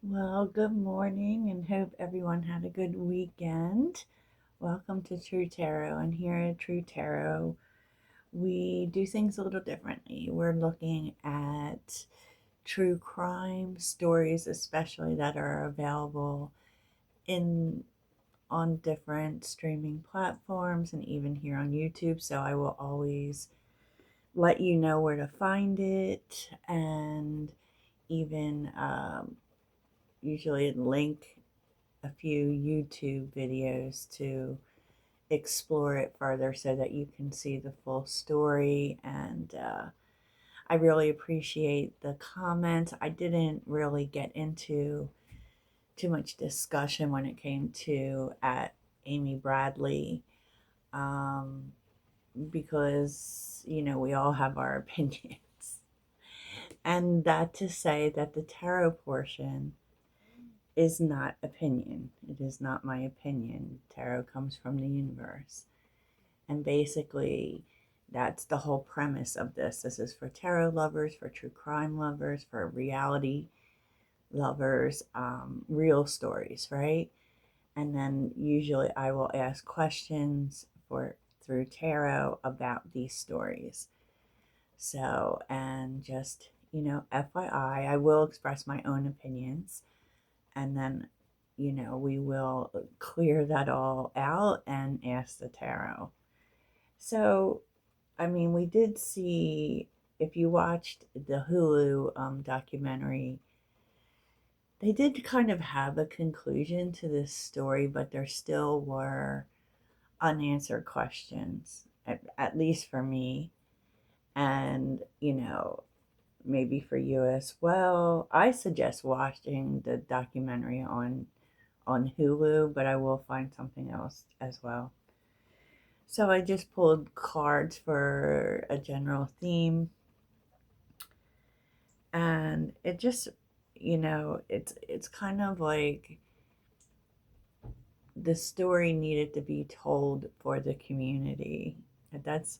Well, good morning and hope everyone had a good weekend. Welcome to True Tarot. And here at True Tarot, we do things a little differently. We're looking at true crime stories, especially that are available in on different streaming platforms and even here on YouTube. So I will always let you know where to find it and even usually link a few YouTube videos to explore it further so that you can see the full story. And I really appreciate the comments. I didn't really get into too much discussion when it came to at Amy Bradley um, because, we all have our opinions. And that to say that the tarot portion is not opinion. It is not my opinion. Tarot comes from the universe. And basically, that's the whole premise of this. This is for tarot lovers, for true crime lovers, for reality lovers, real stories, right? And then usually I will ask questions for through tarot about these stories. So, and just, FYI, I will express my own opinions and then we will clear that all out and ask the tarot. So I mean, we did see, if you watched the Hulu documentary, they did kind of have a conclusion to this story, but there still were unanswered questions, at least for me, and maybe for you as well. I suggest watching the documentary on Hulu, but I will find something else as well. So I just pulled cards for a general theme, and it just, it's kind of like the story needed to be told for the community. That's,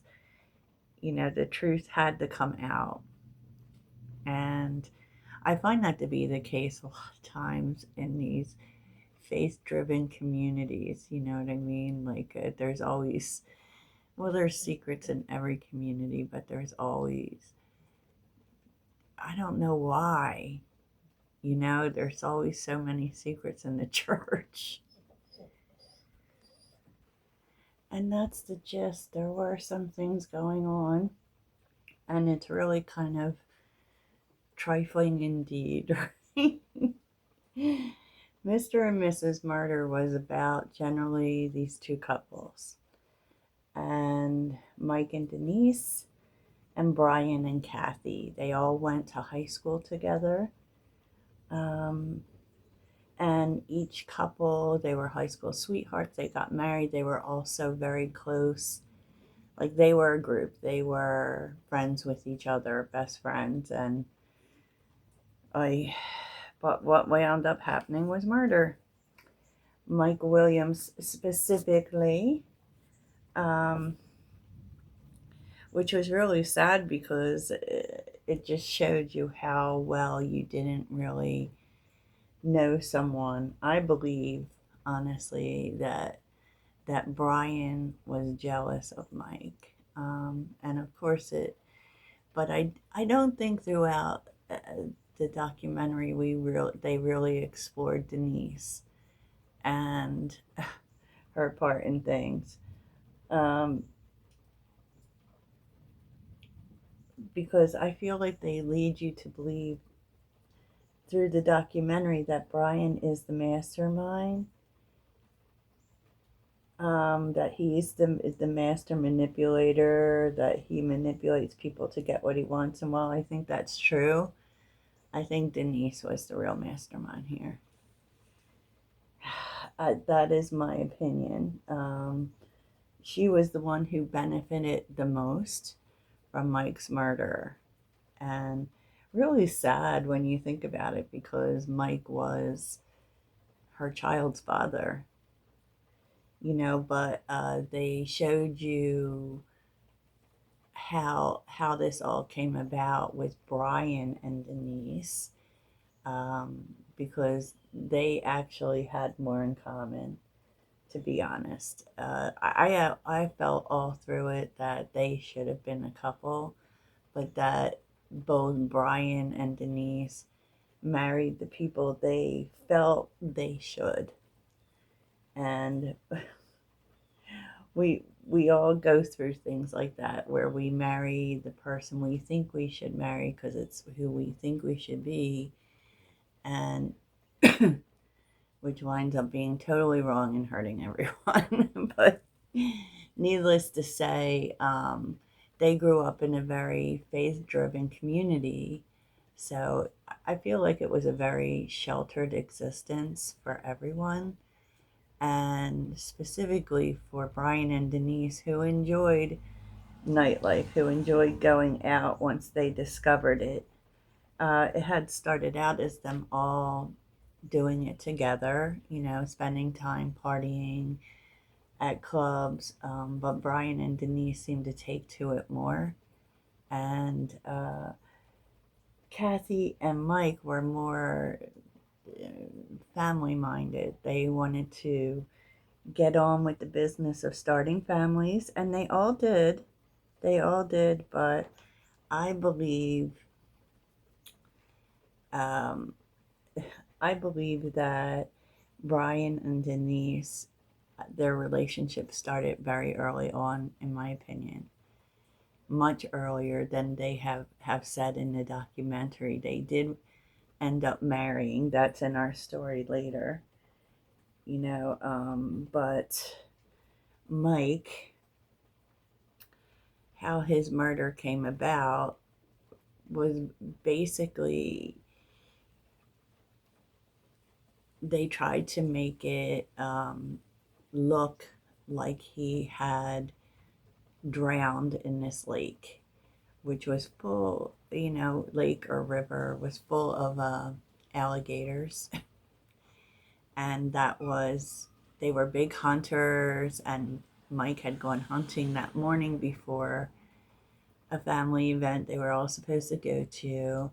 the truth had to come out. And I find that to be the case a lot of times in these faith driven communities. You know what I mean? Like, there's always, well, there's secrets in every community, but there's always, I don't know why, there's always so many secrets in the church. And that's the gist. There were some things going on, and it's really kind of trifling indeed. Mr. and Mrs. Murder was about generally these two couples, and Mike and Denise, and Brian and Kathy. They all went to high school together. Um, and each couple, they were high school sweethearts. They got married. They were also very close. Like, they were a group. They were friends with each other, best friends. And but what wound up happening was murder. Mike Williams specifically, um, which was really sad because it just showed you how well you didn't really know someone. I believe, honestly, that Brian was jealous of Mike, and of course But I don't think throughout the documentary they really explored Denise and her part in things. Um, because I feel like they lead you to believe through the documentary that Brian is the mastermind, that he's the master manipulator, that he manipulates people to get what he wants. And while I think that's true, I think Denise was the real mastermind here. That is my opinion. She was the one who benefited the most from Mike's murder. And really sad when you think about it because Mike was her child's father, but they showed you how this all came about with Brian and Denise. because they actually had more in common, to be honest. I felt all through it that they should have been a couple, but that both Brian and Denise married the people they felt they should. And we all go through things like that where we marry the person we think we should marry because it's who we think we should be, and which winds up being totally wrong and hurting everyone. But needless to say, they grew up in a very faith-driven community, so I feel like it was a very sheltered existence for everyone, and specifically for Brian and Denise, who enjoyed nightlife, who enjoyed going out once they discovered it. It had started out as them all doing it together, spending time partying at clubs, but Brian and Denise seemed to take to it more. And Kathy and Mike were more family minded. They wanted to get on with the business of starting families, and they all did. They all did, but I believe, um, I believe that Brian and Denise, their relationship started very early on, in my opinion, much earlier than they have said in the documentary. They did end up marrying. That's in our story later, but Mike, how his murder came about was basically they tried to make it look like he had drowned in this lake, which was full, lake or river was full of alligators. And they were big hunters, and Mike had gone hunting that morning before a family event they were all supposed to go to.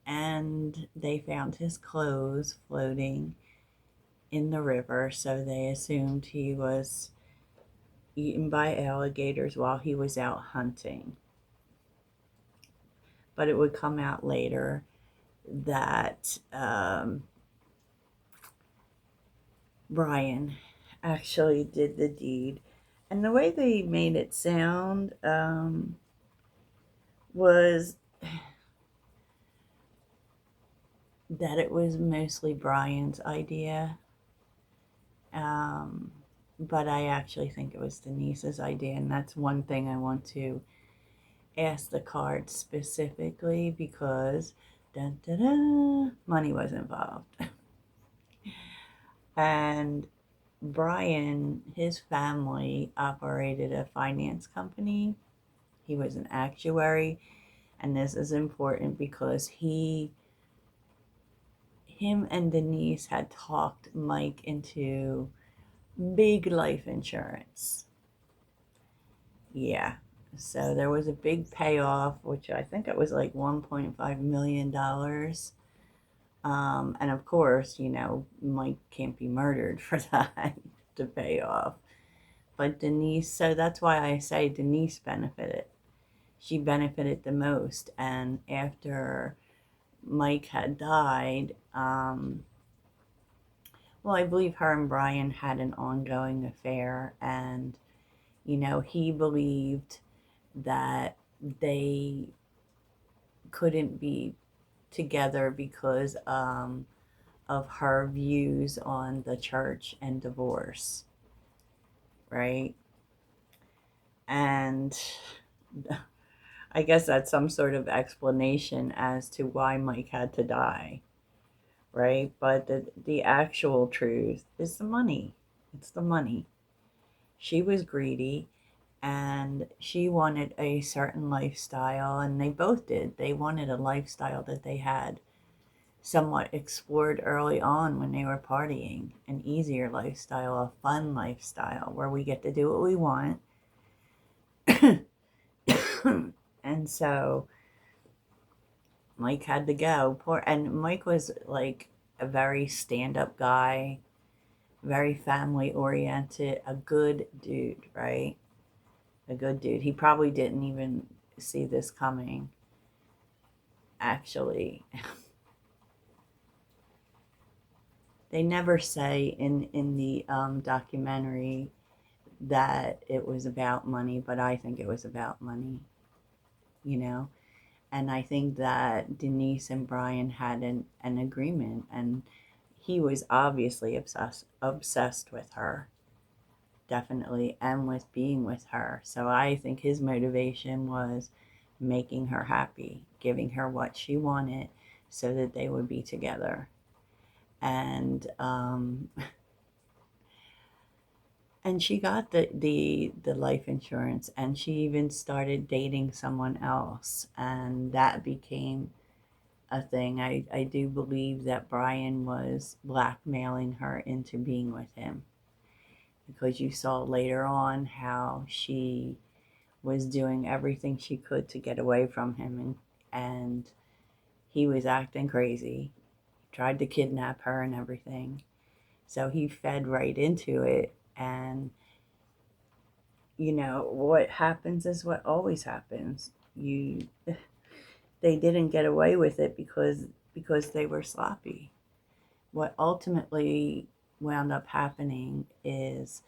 And they found his clothes floating in the river, so they assumed he was eaten by alligators while he was out hunting. But it would come out later that Brian actually did the deed. And the way they made it sound was that it was mostly Brian's idea. But I actually think it was Denise's idea, and that's one thing I want to ask the card specifically because dun, dun, dun, money was involved. And Brian, his family operated a finance company. He was an actuary, and this is important because him and Denise had talked Mike into big life insurance. Yeah. So there was a big payoff, which I think it was like $1.5 million. And of course, Mike can't be murdered for that to pay off. But Denise, so that's why I say Denise benefited. She benefited the most. And after Mike had died, well, I believe her and Brian had an ongoing affair, and, he believed that they couldn't be together because of her views on the church and divorce, right? And I guess that's some sort of explanation as to why Mike had to die, right? But the actual truth is the money. It's the money. She was greedy, and she wanted a certain lifestyle, and they both did. They wanted a lifestyle that they had somewhat explored early on when they were partying, an easier lifestyle, a fun lifestyle where we get to do what we want. And so Mike had to go. And Mike was like a very stand-up guy, very family oriented, a good dude, right? A good dude. He probably didn't even see this coming, actually. They never say in the documentary that it was about money, but I think it was about money, you know? And I think that Denise and Brian had an agreement, and he was obviously obsessed with her, definitely, and with being with her. So I think his motivation was making her happy, giving her what she wanted so that they would be together. And and she got the life insurance, and she even started dating someone else, and that became a thing. I do believe that Brian was blackmailing her into being with him, because you saw later on how she was doing everything she could to get away from him, and he was acting crazy, tried to kidnap her and everything. So he fed right into it. And what happens is what always happens. They didn't get away with it because they were sloppy. What ultimately wound up happening is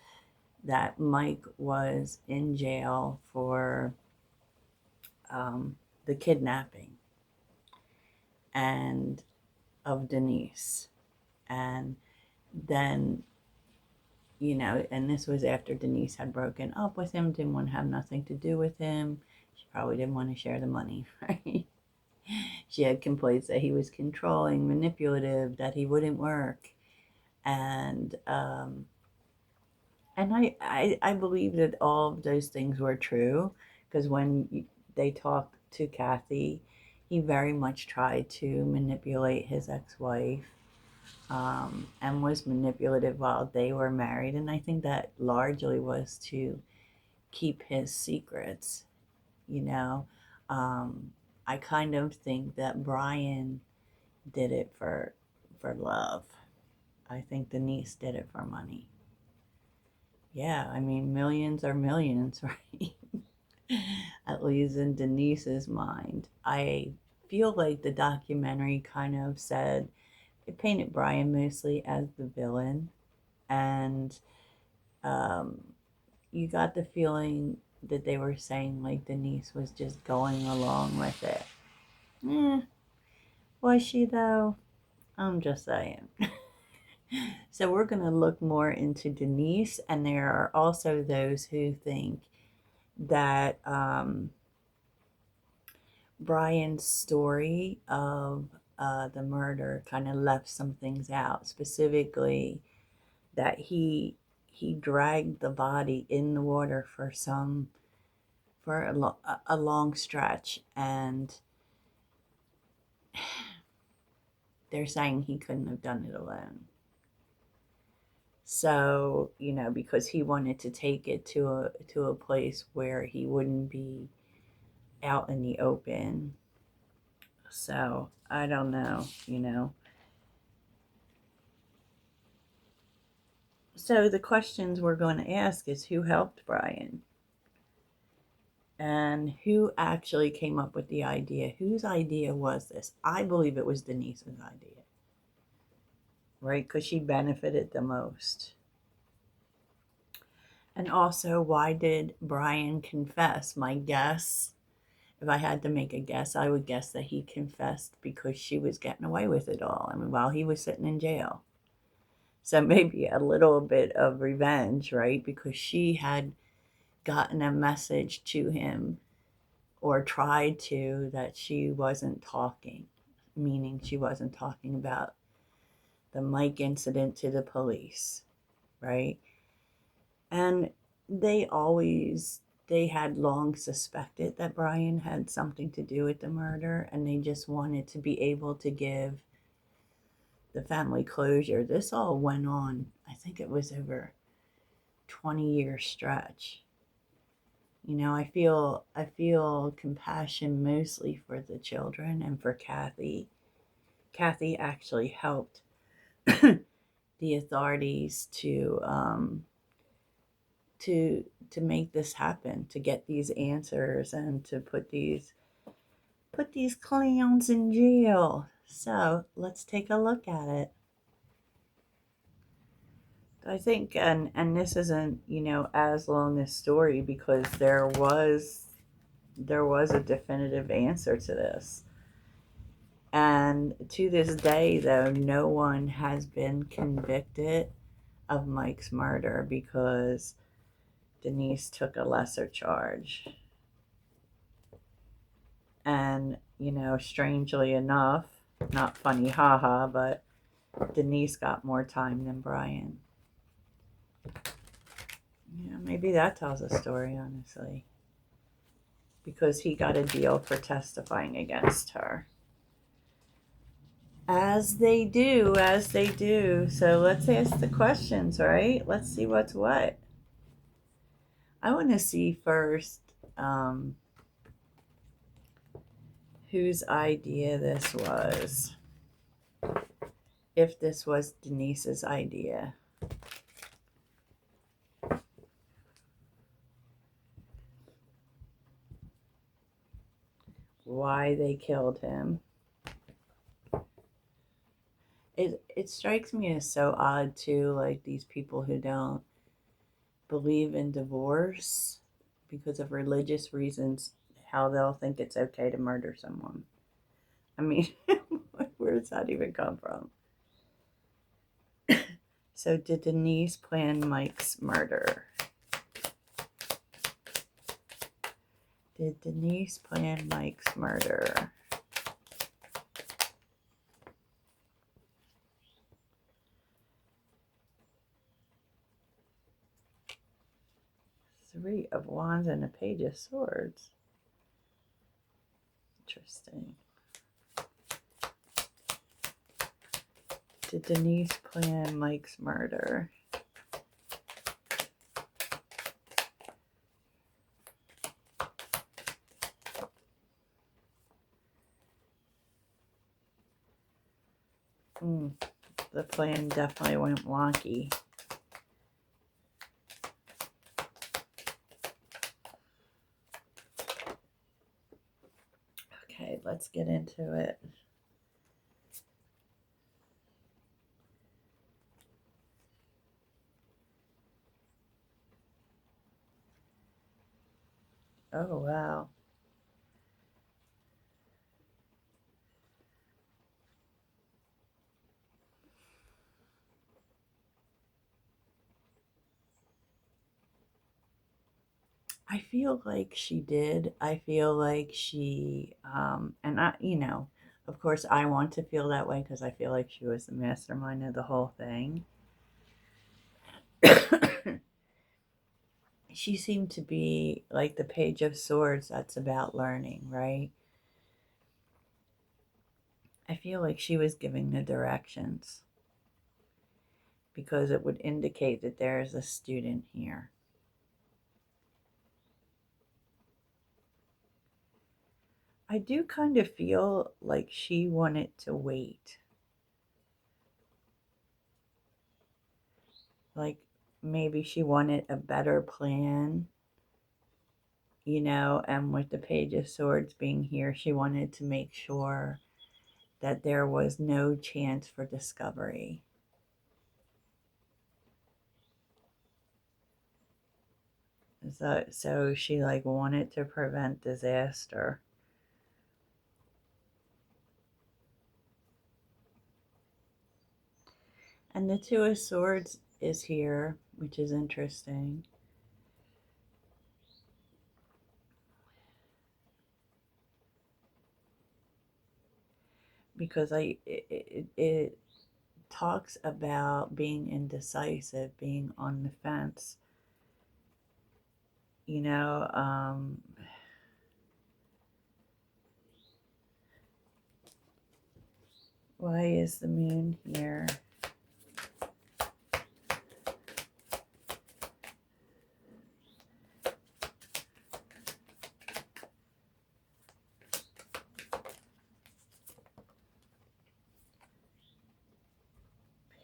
that Mike was in jail for the kidnapping and of Denise. And then, and this was after Denise had broken up with him, didn't want to have nothing to do with him. She probably didn't want to share the money, right? She had complaints that he was controlling, manipulative, that he wouldn't work. And I believe that all of those things were true, because when they talked to Kathy, he very much tried to manipulate his ex-wife, and was manipulative while they were married. And I think that largely was to keep his secrets, you know. Um, I kind of think that Brian did it for love. I think Denise did it for money. Yeah, I mean, millions are millions, right? At least in Denise's mind. I feel like the documentary kind of said it painted Brian mostly as the villain, and um, you got the feeling that they were saying like Denise was just going along with it. Was she though? I'm just saying. So we're going to look more into Denise, and there are also those who think that Brian's story of the murder kind of left some things out, specifically that he dragged the body in the water for a long stretch, and they're saying he couldn't have done it alone. So, because he wanted to take it to a place where he wouldn't be out in the open. So, I don't know. So, the questions we're going to ask is, who helped Brian? And who actually came up with the idea? Whose idea was this? I believe it was Denise's idea, right? Because she benefited the most. And also, why did Brian confess? My guess, if I had to make a guess, I would guess that he confessed because she was getting away with it all. I mean, while he was sitting in jail. So maybe a little bit of revenge, right? Because she had gotten a message to him, or tried to, that she wasn't talking, meaning she wasn't talking about the Mike incident to the police, right? And they had long suspected that Brian had something to do with the murder, and they just wanted to be able to give the family closure. This all went on, I think it was over 20-year stretch. You know, I feel compassion mostly for the children and for Kathy. Kathy actually helped the authorities to make this happen, to get these answers and to put these clowns in jail. So let's take a look at it. I think, and this isn't, you know, as long a story because there was a definitive answer to this. And to this day, though, no one has been convicted of Mike's murder because Denise took a lesser charge. And, you know, strangely enough, not funny, haha, but Denise got more time than Brian. Yeah, maybe that tells a story, honestly. Because he got a deal for testifying against her. As they do, as they do. So let's ask the questions, right? Let's see what's what. I want to see first whose idea this was. If this was Denise's idea. Why they killed him. It strikes me as so odd too, like these people who don't believe in divorce because of religious reasons, how they'll think it's okay to murder someone. I mean, where does that even come from? So did Denise plan Mike's murder? Did Denise plan Mike's murder? Three of Wands and a Page of Swords. Interesting. Did Denise plan Mike's murder? The plan definitely went wonky. Okay, let's get into it. Oh, wow. I feel like she did. I feel like she, and I, you know, of course, I want to feel that way because I feel like she was the mastermind of the whole thing. She seemed to be like the Page of Swords that's about learning, right? I feel like she was giving the directions because it would indicate that there is a student here. I do kind of feel like she wanted to wait. Like maybe she wanted a better plan, you know, and with the Page of Swords being here, she wanted to make sure that there was no chance for discovery. So she like wanted to prevent disaster. And the Two of Swords is here, which is interesting. Because it talks about being indecisive, being on the fence. You know, why is the moon here?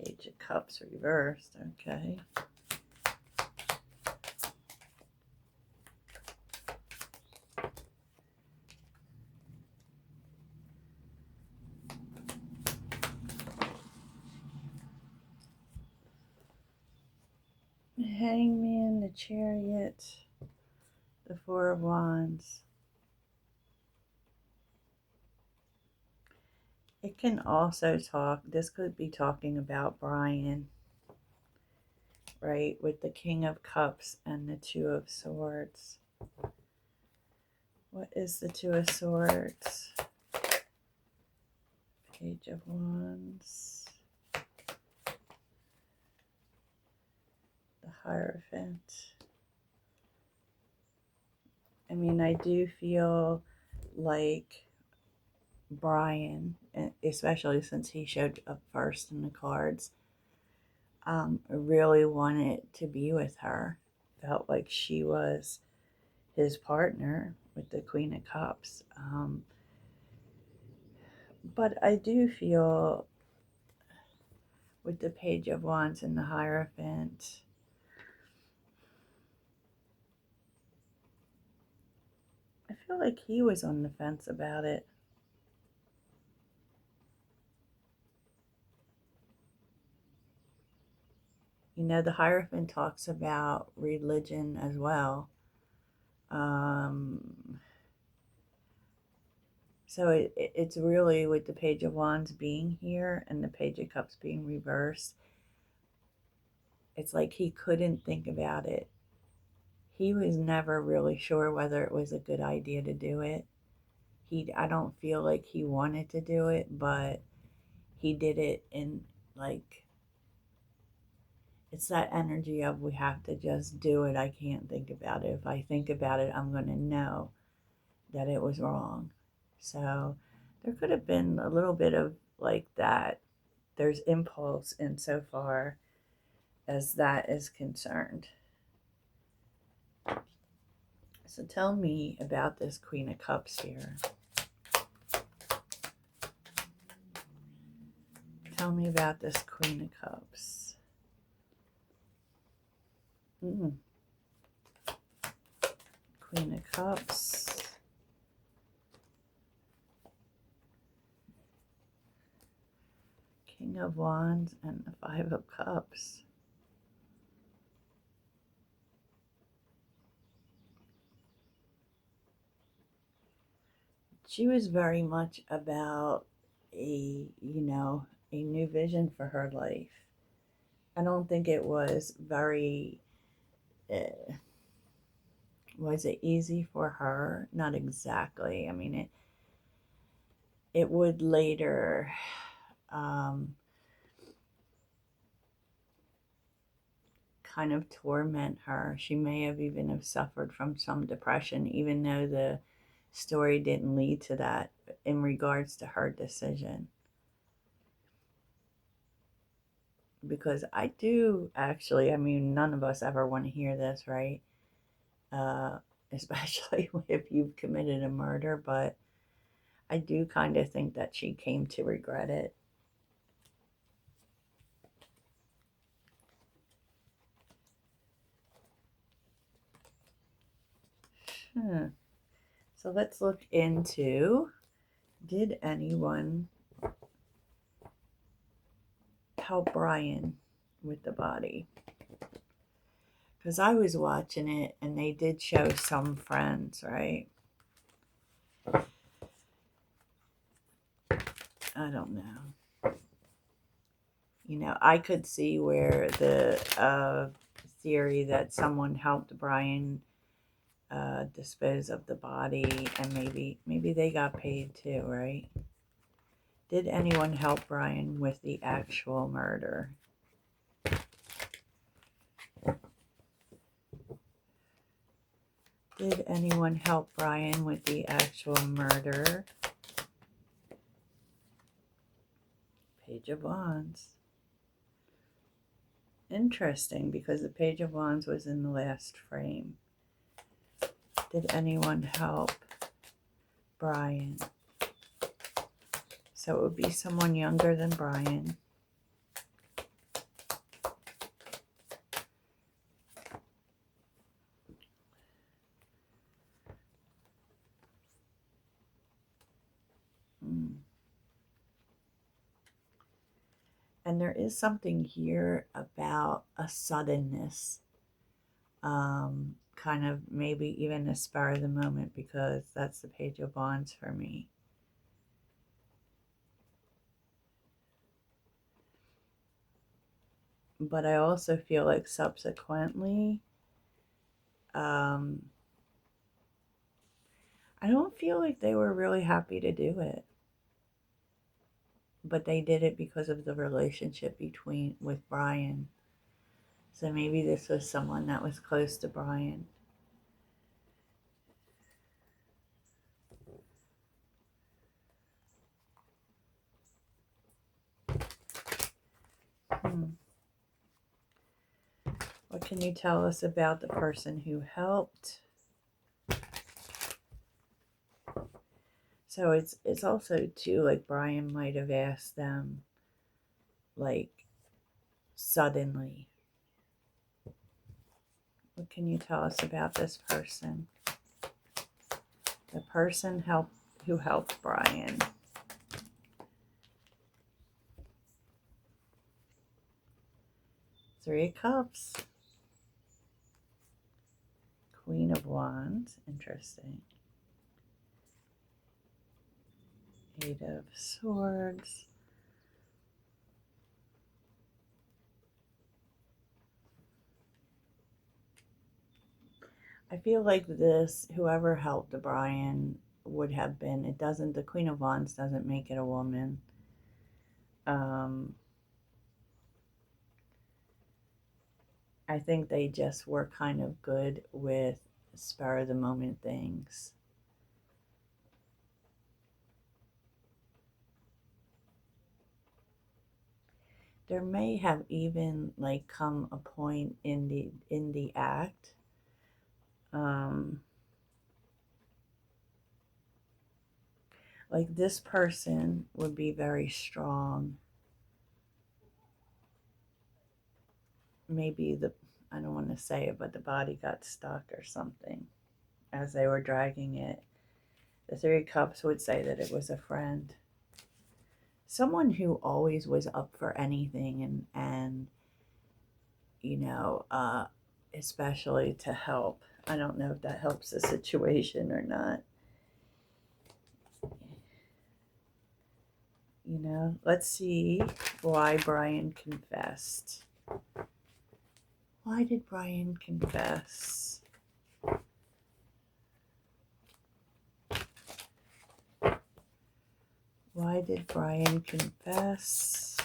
Page of Cups reversed. Okay. Hangman, the Chariot, the Four of Wands. It can also this could be talking about Brian, right? With the King of Cups and the Two of Swords. What is the Two of Swords? Page of Wands. The Hierophant. I mean, I do feel like Brian, especially since he showed up first in the cards, really wanted to be with her. Felt like she was his partner with the Queen of Cups. But I do feel with the Page of Wands and the Hierophant, I feel like he was on the fence about it. You know, the Hierophant talks about religion as well. So it's really with the Page of Wands being here and the Page of Cups being reversed, it's like he couldn't think about it. He was never really sure whether it was a good idea to do it. I don't feel like he wanted to do it, but he did it in, like, it's that energy of we have to just do it. I can't think about it. If I think about it, I'm going to know that it was wrong. So there could have been a little bit of like that. There's impulse insofar as that is concerned. So tell me about this Queen of Cups here. Tell me about this Queen of Cups. Queen of Cups. King of Wands and the Five of Cups. She was very much about a new vision for her life. I don't think it was very, was it easy for her? Not exactly. I mean, it would later, kind of torment her. She may have even have suffered from some depression, even though the story didn't lead to that in regards to her decision. Because I do actually, I mean, none of us ever want to hear this, right? Especially if you've committed a murder, but I do kind of think that she came to regret it. So let's look into, did anyone help Brian with the body? Because I was watching it and they did show some friends, right? I don't know. You know, I could see where the theory that someone helped Brian dispose of the body, and maybe they got paid too, right? Did anyone help Brian with the actual murder? Did anyone help Brian with the actual murder? Page of Wands. Interesting, because the Page of Wands was in the last frame. Did anyone help Brian? So it would be someone younger than Brian. And there is something here about a suddenness, kind of maybe even a spur of the moment, because that's the Page of Wands for me. But I also feel like subsequently, I don't feel like they were really happy to do it. But they did it because of the relationship with Brian. So maybe this was someone that was close to Brian. What can you tell us about the person who helped? So it's also too, like, Brian might have asked them, like, suddenly. What can you tell us about this person? The person who helped Brian. Three of Cups. Queen of Wands. Interesting. Eight of Swords. I feel like whoever helped Brian would have been, the Queen of Wands doesn't make it a woman. I think they just were kind of good with spur of the moment things. There may have even, like, come a point in the act, like, this person would be very strong. Maybe I don't want to say it, but the body got stuck or something as they were dragging it. The Three of Cups would say that it was a friend. Someone who always was up for anything, and especially to help. I don't know if that helps the situation or not. Let's see why Brian confessed. Why did Brian confess? Why did Brian confess?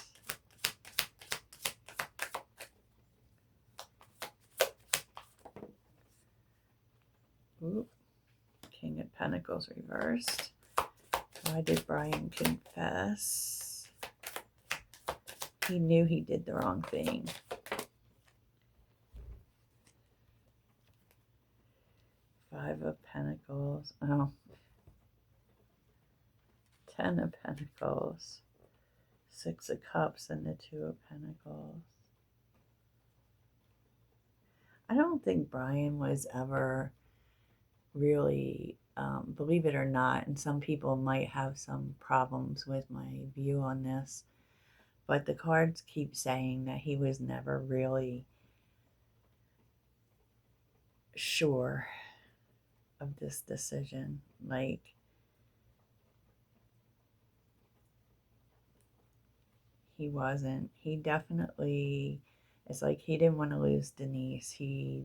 Ooh, King of Pentacles reversed. Why did Brian confess? He knew he did the wrong thing. Five of Pentacles. Oh. 10 of Pentacles. Six of Cups and the Two of Pentacles. I don't think Brian was ever really, believe it or not, and some people might have some problems with my view on this, but the cards keep saying that he was never really sure of this decision. Like, he wasn't. He definitely, it's like he didn't want to lose Denise. He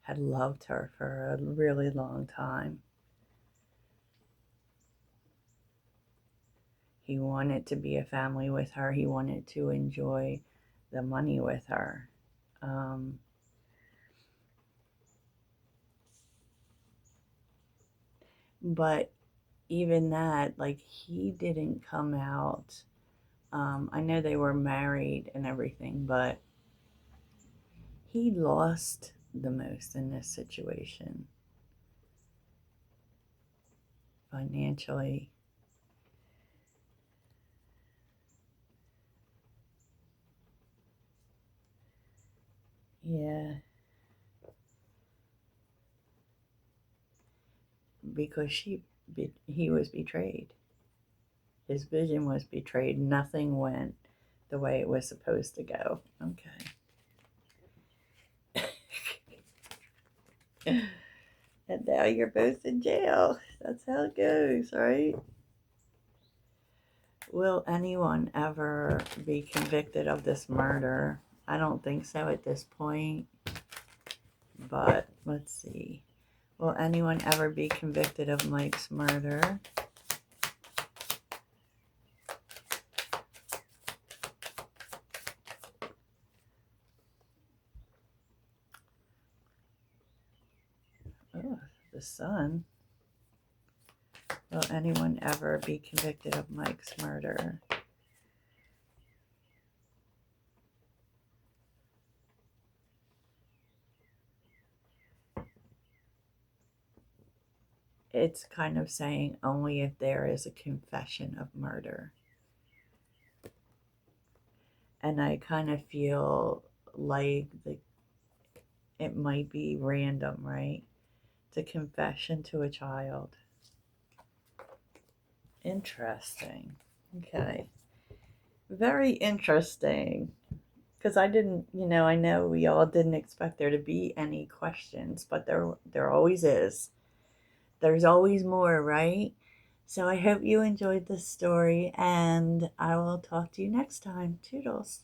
had loved her for a really long time. He wanted to be a family with her. He wanted to enjoy the money with her. But even that, like, he didn't come out. I know they were married and everything, but he lost the most in this situation financially. Yeah. Because he was betrayed. His vision was betrayed. Nothing went the way it was supposed to go. Okay. And now you're both in jail. That's how it goes, right? Will anyone ever be convicted of this murder? I don't think so at this point. But let's see. Will anyone ever be convicted of Mike's murder? Oh, the sun. Will anyone ever be convicted of Mike's murder? It's kind of saying only if there is a confession of murder. And I kind of feel like it might be random, right? It's a confession to a child. Interesting. Okay. Very interesting. Because I didn't, I know we all didn't expect there to be any questions, but there always is. There's always more, right? So I hope you enjoyed this story, and I will talk to you next time. Toodles.